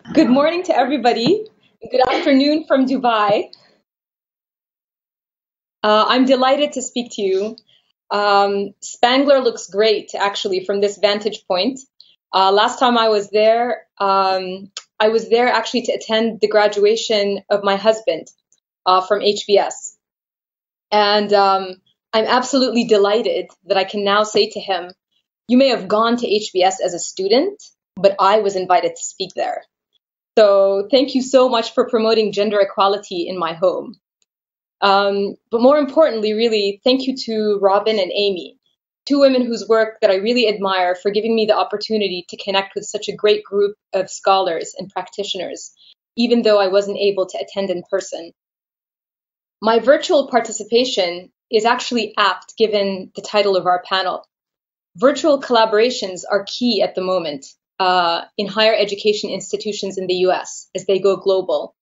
Good morning to everybody. Good afternoon from Dubai. I'm delighted to speak to you. Spangler looks great, actually, from this vantage point. Last time I was there actually to attend the graduation of my husband from HBS. And I'm absolutely delighted that I can now say to him, you may have gone to HBS as a student, but I was invited to speak there. So thank you so much for promoting gender equality in my home. But more importantly, really, thank you to Robin and Amy, two women whose work that I really admire for giving me the opportunity to connect with such a great group of scholars and practitioners, even though I wasn't able to attend in person. My virtual participation is actually apt given the title of our panel. Virtual collaborations are key at the moment in higher education institutions in the US as they go global.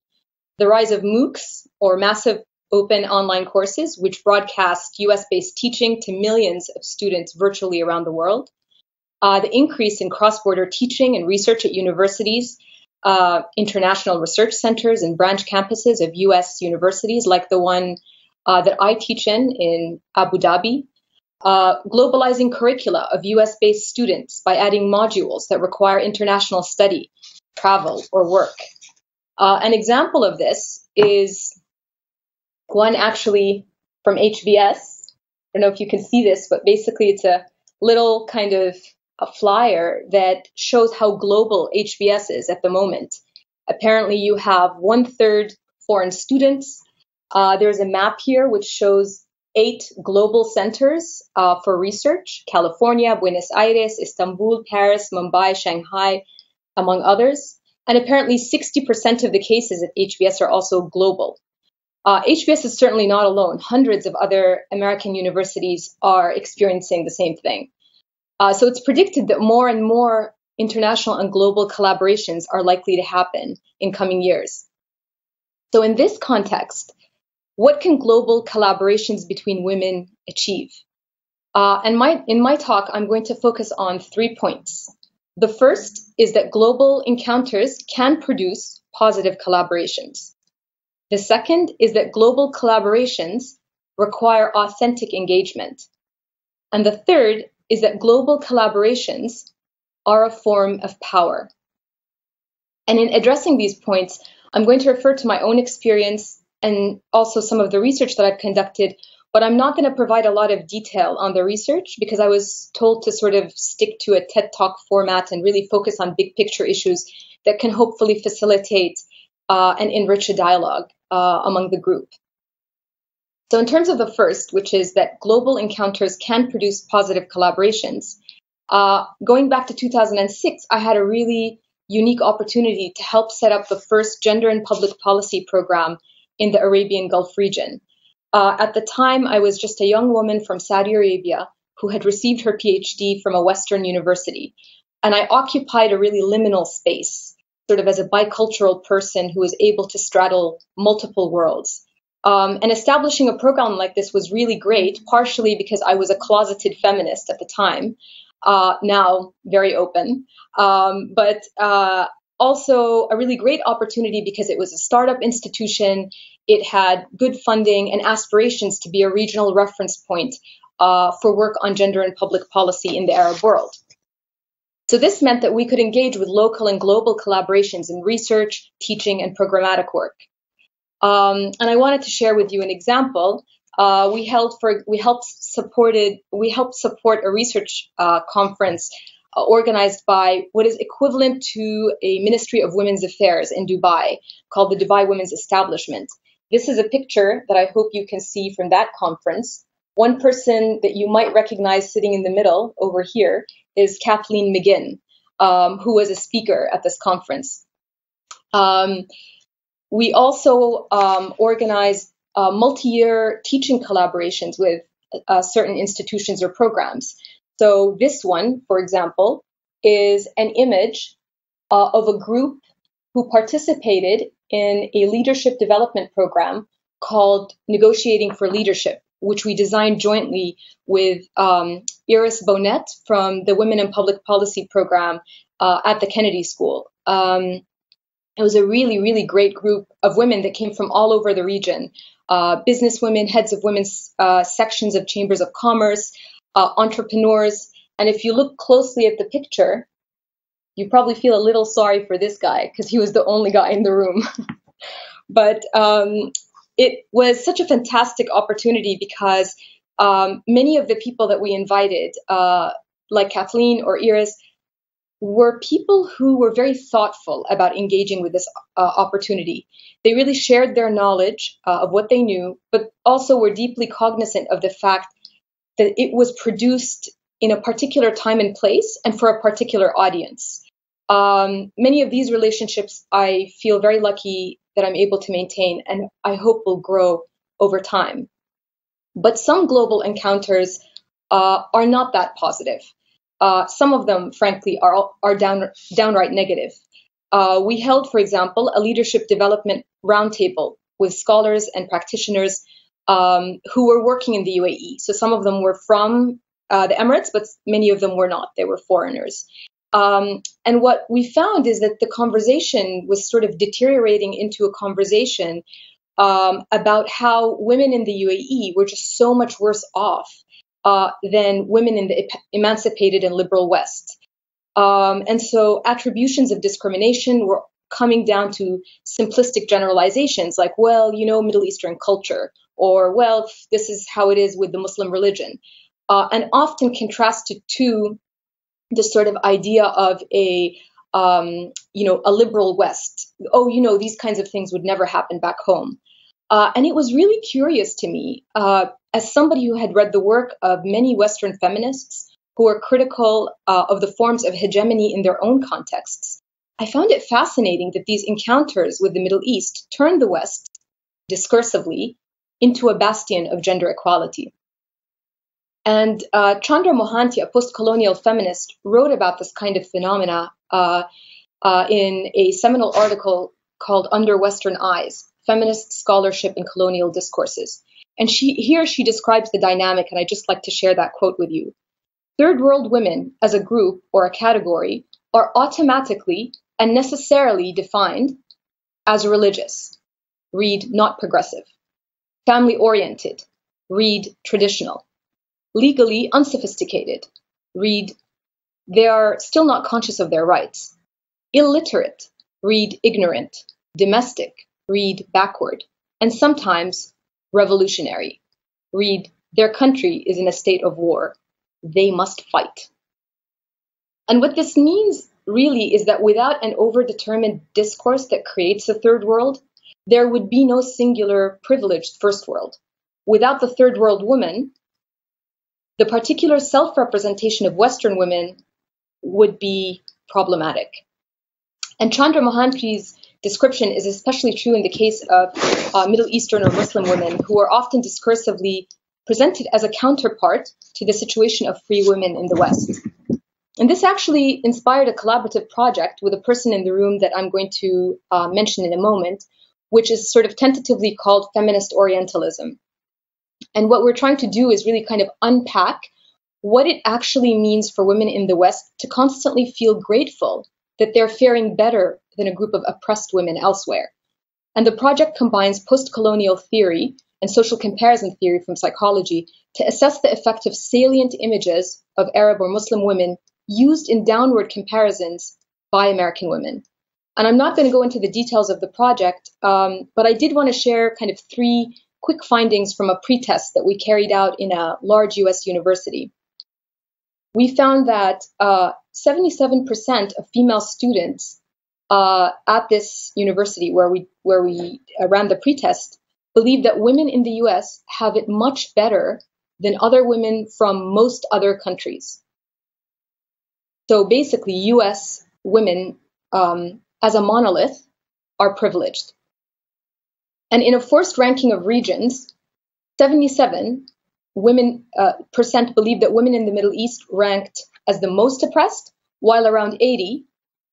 The rise of MOOCs, or massive open online courses, which broadcast US-based teaching to millions of students virtually around the world. The increase in cross-border teaching and research at universities, international research centers and branch campuses of US universities like the one that I teach in Abu Dhabi. Globalizing curricula of US-based students by adding modules that require international study, travel, or work. An example of this is one actually from HBS. I don't know if you can see this, but basically it's a little kind of a flyer that shows how global HBS is at the moment. Apparently you have 1/3 foreign students. There's a map here which shows 8 global centers for research: California, Buenos Aires, Istanbul, Paris, Mumbai, Shanghai, among others. And apparently 60% of the cases at HBS are also global. HBS is certainly not alone. Hundreds of other American universities are experiencing the same thing. So it's predicted that more and more international and global collaborations are likely to happen in coming years. So in this context, what can global collaborations between women achieve? In my talk, I'm going to focus on 3 points. The first is that global encounters can produce positive collaborations. The second is that global collaborations require authentic engagement. And the third is that global collaborations are a form of power. And in addressing these points, I'm going to refer to my own experience and also some of the research that I've conducted, but I'm not going to provide a lot of detail on the research because I was told to sort of stick to a TED Talk format and really focus on big picture issues that can hopefully facilitate and enrich a dialogue among the group. So in terms of the first, which is that global encounters can produce positive collaborations, going back to 2006, I had a really unique opportunity to help set up the first gender and public policy program in the Arabian Gulf region. At the time, I was just a young woman from Saudi Arabia who had received her PhD from a Western university. And I occupied a really liminal space, sort of as a bicultural person who was able to straddle multiple worlds. And establishing a program like this was really great, partially because I was a closeted feminist at the time, now very open, but also a really great opportunity because it was a startup institution. It had good funding and aspirations to be a regional reference point for work on gender and public policy in the Arab world. So this meant that we could engage with local and global collaborations in research, teaching, and programmatic work. And I wanted to share with you an example. We helped support a research conference organized by what is equivalent to a Ministry of Women's Affairs in Dubai, called the Dubai Women's Establishment. This is a picture that I hope you can see from that conference. One person that you might recognize sitting in the middle over here is Kathleen McGinn, who was a speaker at this conference. We also organized multi-year teaching collaborations with certain institutions or programs. So this one, for example, is an image of a group who participated in a leadership development program called Negotiating for Leadership, which we designed jointly with Iris Bonet from the Women in Public Policy program at the Kennedy School. It was a really, really great group of women that came from all over the region. Business women, heads of women's sections of chambers of commerce, entrepreneurs. And if you look closely at the picture, you probably feel a little sorry for this guy because he was the only guy in the room. But it was such a fantastic opportunity because many of the people that we invited, like Kathleen or Iris, were people who were very thoughtful about engaging with this opportunity. They really shared their knowledge of what they knew, but also were deeply cognizant of the fact that it was produced in a particular time and place and for a particular audience. Many of these relationships I feel very lucky that I'm able to maintain, and I hope will grow over time. But some global encounters are not that positive. Some of them, frankly, are downright negative. We held, for example, a leadership development roundtable with scholars and practitioners who were working in the UAE. So some of them were from the Emirates, but many of them were not. They were foreigners. And what we found is that the conversation was sort of deteriorating into a conversation about how women in the UAE were just so much worse off than women in the emancipated and liberal West. And so attributions of discrimination were coming down to simplistic generalizations like, well, you know, Middle Eastern culture, or, well, this is how it is with the Muslim religion, and often contrasted to the sort of idea of a liberal West. Oh, you know, these kinds of things would never happen back home. And it was really curious to me, as somebody who had read the work of many Western feminists who were critical of the forms of hegemony in their own contexts. I found it fascinating that these encounters with the Middle East turned the West, discursively, into a bastion of gender equality. And Chandra Mohanty, a post-colonial feminist, wrote about this kind of phenomena in a seminal article called Under Western Eyes, Feminist Scholarship in Colonial Discourses. And here she describes the dynamic, and I'd just like to share that quote with you. Third world women as a group or a category are automatically and necessarily defined as religious, read not progressive, family-oriented, read traditional, legally unsophisticated, read they are still not conscious of their rights, illiterate, read ignorant, domestic, read backward, and sometimes revolutionary, read their country is in a state of war, they must fight. And what this means really is that without an overdetermined discourse that creates a third world, there would be no singular privileged first world. Without the third world woman, the particular self-representation of Western women would be problematic. And Chandra Mohanty's description is especially true in the case of Middle Eastern or Muslim women who are often discursively presented as a counterpart to the situation of free women in the West. And this actually inspired a collaborative project with a person in the room that I'm going to mention in a moment, which is sort of tentatively called Feminist Orientalism. And what we're trying to do is really kind of unpack what it actually means for women in the West to constantly feel grateful that they're faring better than a group of oppressed women elsewhere. And the project combines post-colonial theory and social comparison theory from psychology to assess the effect of salient images of Arab or Muslim women used in downward comparisons by American women. And I'm not going to go into the details of the project, but I did want to share kind of 3 quick findings from a pretest that we carried out in a large US university. We found that 77% of female students at this university where we ran the pretest believe that women in the US have it much better than other women from most other countries. So basically, US women as a monolith are privileged. And in a forced ranking of regions, 77% believe that women in the Middle East ranked as the most oppressed, while around 80%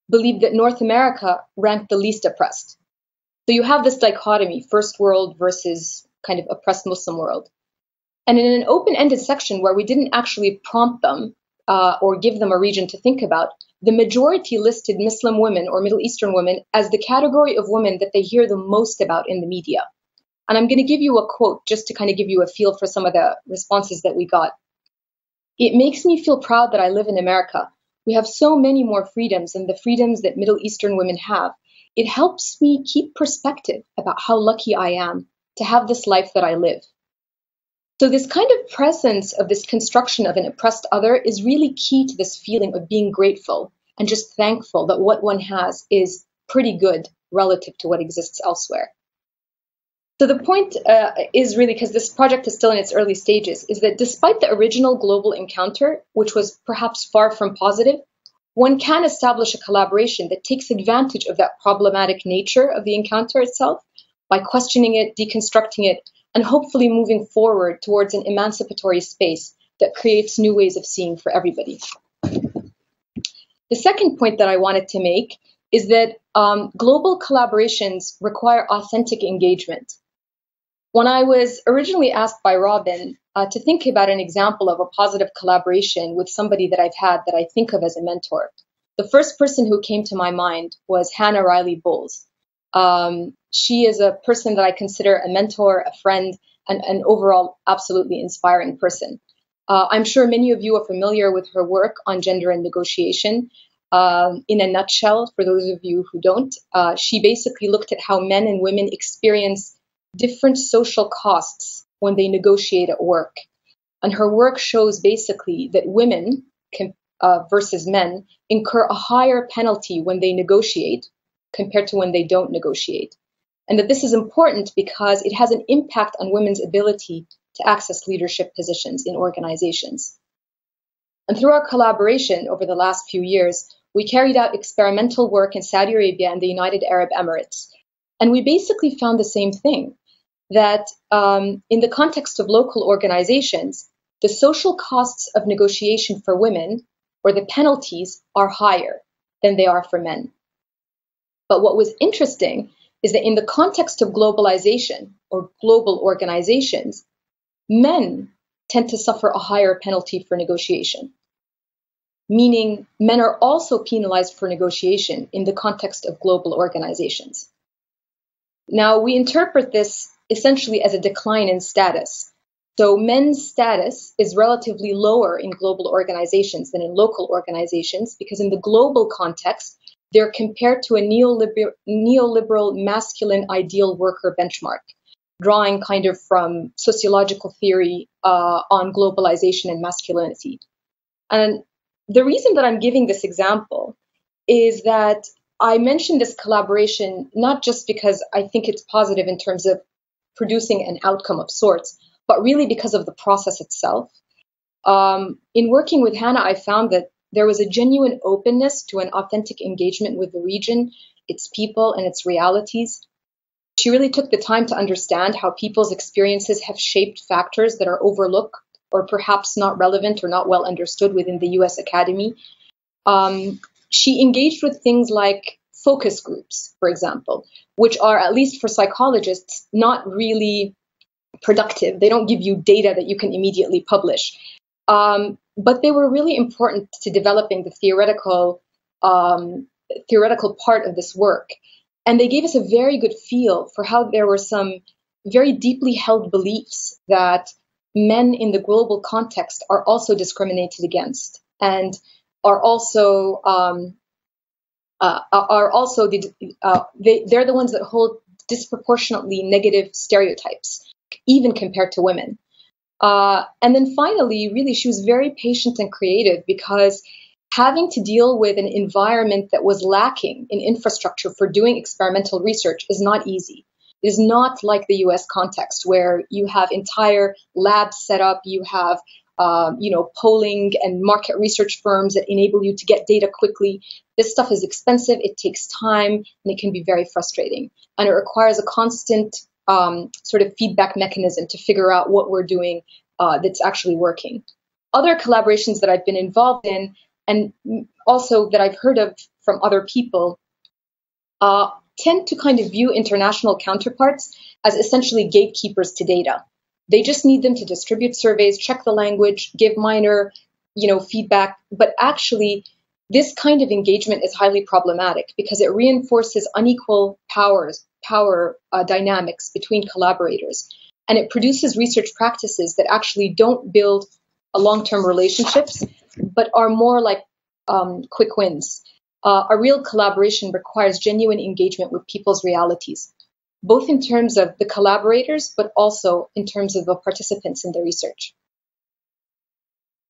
believe that North America ranked the least oppressed. So you have this dichotomy, first world versus kind of oppressed Muslim world. And in an open-ended section where we didn't actually prompt them or give them a region to think about, the majority listed Muslim women or Middle Eastern women as the category of women that they hear the most about in the media. And I'm going to give you a quote just to kind of give you a feel for some of the responses that we got. "It makes me feel proud that I live in America. We have so many more freedoms than the freedoms that Middle Eastern women have. It helps me keep perspective about how lucky I am to have this life that I live." So this kind of presence of this construction of an oppressed other is really key to this feeling of being grateful and just thankful that what one has is pretty good relative to what exists elsewhere. So the point is really, because this project is still in its early stages, is that despite the original global encounter, which was perhaps far from positive, one can establish a collaboration that takes advantage of that problematic nature of the encounter itself by questioning it, deconstructing it, and hopefully moving forward towards an emancipatory space that creates new ways of seeing for everybody. The second point that I wanted to make is that global collaborations require authentic engagement. When I was originally asked by Robin to think about an example of a positive collaboration with somebody that I've had that I think of as a mentor, the first person who came to my mind was Hannah Riley Bowles. She is a person that I consider a mentor, a friend, and an overall absolutely inspiring person. I'm sure many of you are familiar with her work on gender and negotiation. In a nutshell, for those of you who don't, she basically looked at how men and women experience different social costs when they negotiate at work. And her work shows basically that women versus men incur a higher penalty when they negotiate compared to when they don't negotiate. And that this is important because it has an impact on women's ability to access leadership positions in organizations. And through our collaboration over the last few years, we carried out experimental work in Saudi Arabia and the United Arab Emirates. And we basically found the same thing, that in the context of local organizations, the social costs of negotiation for women, or the penalties, are higher than they are for men. But what was interesting is that in the context of globalization or global organizations, men tend to suffer a higher penalty for negotiation, meaning men are also penalized for negotiation in the context of global organizations. Now, we interpret this essentially as a decline in status. So men's status is relatively lower in global organizations than in local organizations, because in the global context, they're compared to a neoliberal masculine ideal worker benchmark, drawing kind of from sociological theory on globalization and masculinity. And the reason that I'm giving this example is that I mentioned this collaboration not just because I think it's positive in terms of producing an outcome of sorts, but really because of the process itself. In working with Hannah, I found that there was a genuine openness to an authentic engagement with the region, its people, and its realities. She really took the time to understand how people's experiences have shaped factors that are overlooked or perhaps not relevant or not well understood within the US Academy. She engaged with things like focus groups, for example, which are, at least for psychologists, not really productive. They don't give you data that you can immediately publish. But they were really important to developing the theoretical part of this work. And they gave us a very good feel for how there were some very deeply held beliefs that men in the global context are also discriminated against and are also they're the ones that hold disproportionately negative stereotypes, even compared to women. And then finally, really, she was very patient and creative, because having to deal with an environment that was lacking in infrastructure for doing experimental research is not easy. It is not like the US context, where you have entire labs set up, you have polling and market research firms that enable you to get data quickly. This stuff is expensive, it takes time, and it can be very frustrating. And it requires a constant sort of feedback mechanism to figure out what we're doing that's actually working. Other collaborations that I've been involved in, and also that I've heard of from other people, tend to kind of view international counterparts as essentially gatekeepers to data. They just need them to distribute surveys, check the language, give minor, feedback. But actually, This kind of engagement is highly problematic because it reinforces unequal power dynamics between collaborators, and it produces research practices that actually don't build long-term relationships, but are more like quick wins. A real collaboration requires genuine engagement with people's realities, both in terms of the collaborators, but also in terms of the participants in the research.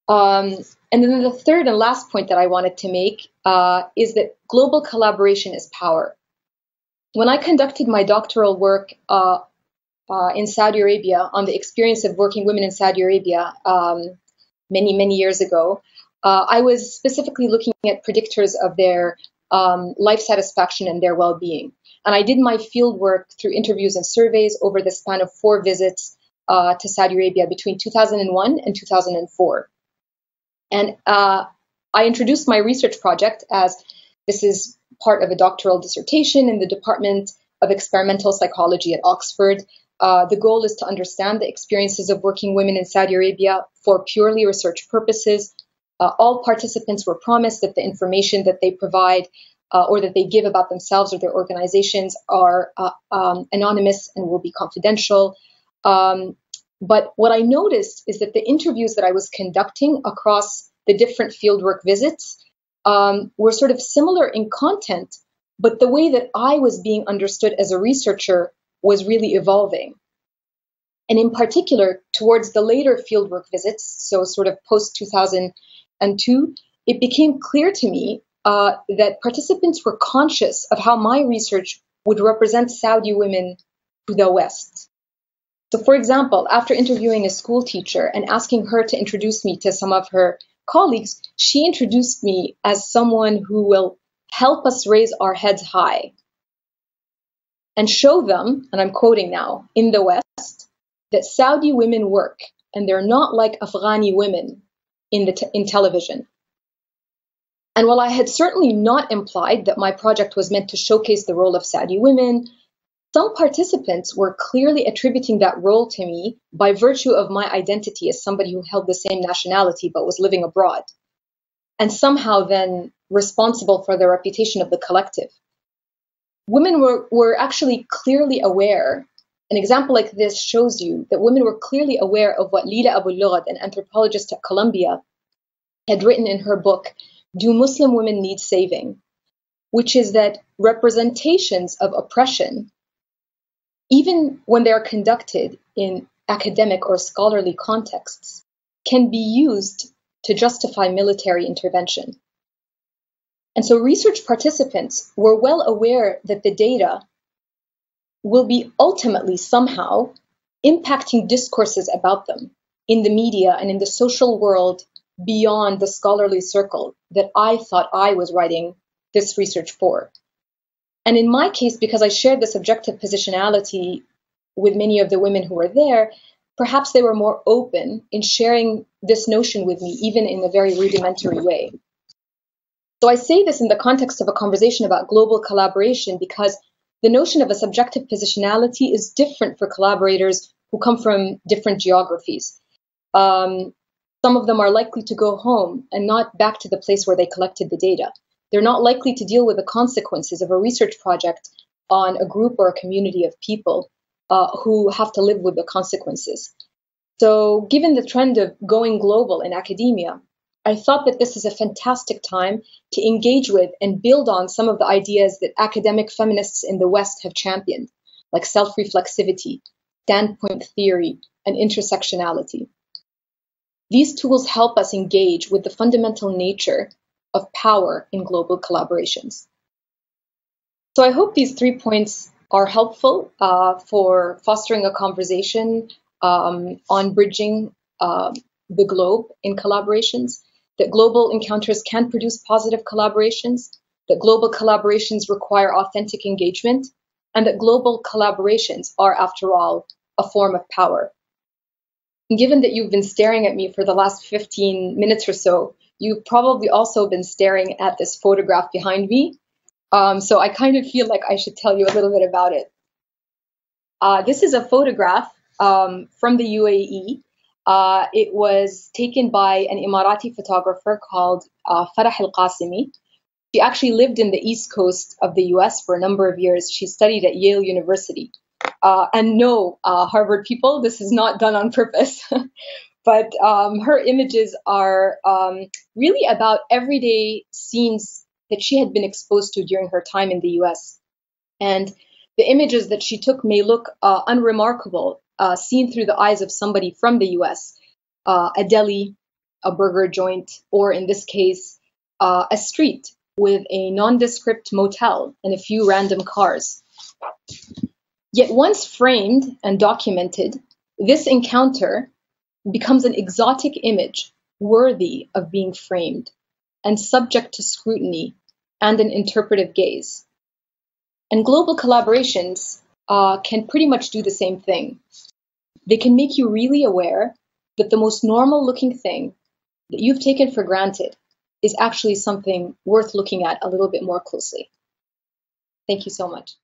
And then the third and last point that I wanted to make is that global collaboration is power. When I conducted my doctoral work in Saudi Arabia on the experience of working women in Saudi Arabia many years ago, I was specifically looking at predictors of their life satisfaction and their well-being. And I did my field work through interviews and surveys over the span of 4 visits to Saudi Arabia between 2001 and 2004. And I introduced my research project as this is part of a doctoral dissertation in the Department of Experimental Psychology at Oxford. The goal is to understand the experiences of working women in Saudi Arabia for purely research purposes. All participants were promised that the information that they provide or that they give about themselves or their organizations are anonymous and will be confidential. But what I noticed is that the interviews that I was conducting across the different fieldwork visits were sort of similar in content, but the way that I was being understood as a researcher was really evolving. And in particular, towards the later fieldwork visits, so sort of post-2002, it became clear to me that participants were conscious of how my research would represent Saudi women to the West. So, for example, after interviewing a school teacher and asking her to introduce me to some of her colleagues, she introduced me as someone who will help us raise our heads high and show them, and I'm quoting now, in the West, that Saudi women work and they're not like Afghani women in television. And while I had certainly not implied that my project was meant to showcase the role of Saudi women, some participants were clearly attributing that role to me by virtue of my identity as somebody who held the same nationality but was living abroad, and somehow then responsible for the reputation of the collective. Women were actually clearly aware. An example like this shows you that women were clearly aware of what Leila Abul-Lughad, an anthropologist at Columbia, had written in her book, Do Muslim Women Need Saving?, which is that representations of oppression, even when they are conducted in academic or scholarly contexts, can be used to justify military intervention. And so research participants were well aware that the data will be ultimately somehow impacting discourses about them in the media and in the social world beyond the scholarly circle that I thought I was writing this research for. And in my case, because I shared this objective positionality with many of the women who were there, perhaps they were more open in sharing this notion with me, even in a very rudimentary way. So I say this in the context of a conversation about global collaboration because the notion of a subjective positionality is different for collaborators who come from different geographies. Some of them are likely to go home and not back to the place where they collected the data. They're not likely to deal with the consequences of a research project on a group or a community of people who have to live with the consequences. So given the trend of going global in academia, I thought that this is a fantastic time to engage with and build on some of the ideas that academic feminists in the West have championed, like self-reflexivity, standpoint theory, and intersectionality. These tools help us engage with the fundamental nature of power in global collaborations. So I hope these 3 points are helpful for fostering a conversation on bridging the globe in collaborations, that global encounters can produce positive collaborations, that global collaborations require authentic engagement, and that global collaborations are, after all, a form of power. And given that you've been staring at me for the last 15 minutes or so, you've probably also been staring at this photograph behind me. So I kind of feel like I should tell you a little bit about it. This is a photograph from the UAE. It was taken by an Emirati photographer called Farah Al-Qasimi. She actually lived in the East Coast of the US for a number of years. She studied at Yale University. And no, Harvard people, this is not done on purpose. But her images are really about everyday scenes that she had been exposed to during her time in the US. And the images that she took may look unremarkable, seen through the eyes of somebody from the US, a deli, a burger joint, or in this case, a street with a nondescript motel and a few random cars. Yet once framed and documented, this encounter becomes an exotic image worthy of being framed and subject to scrutiny and an interpretive gaze. And global collaborations can pretty much do the same thing. They can make you really aware that the most normal looking thing that you've taken for granted is actually something worth looking at a little bit more closely. Thank you so much.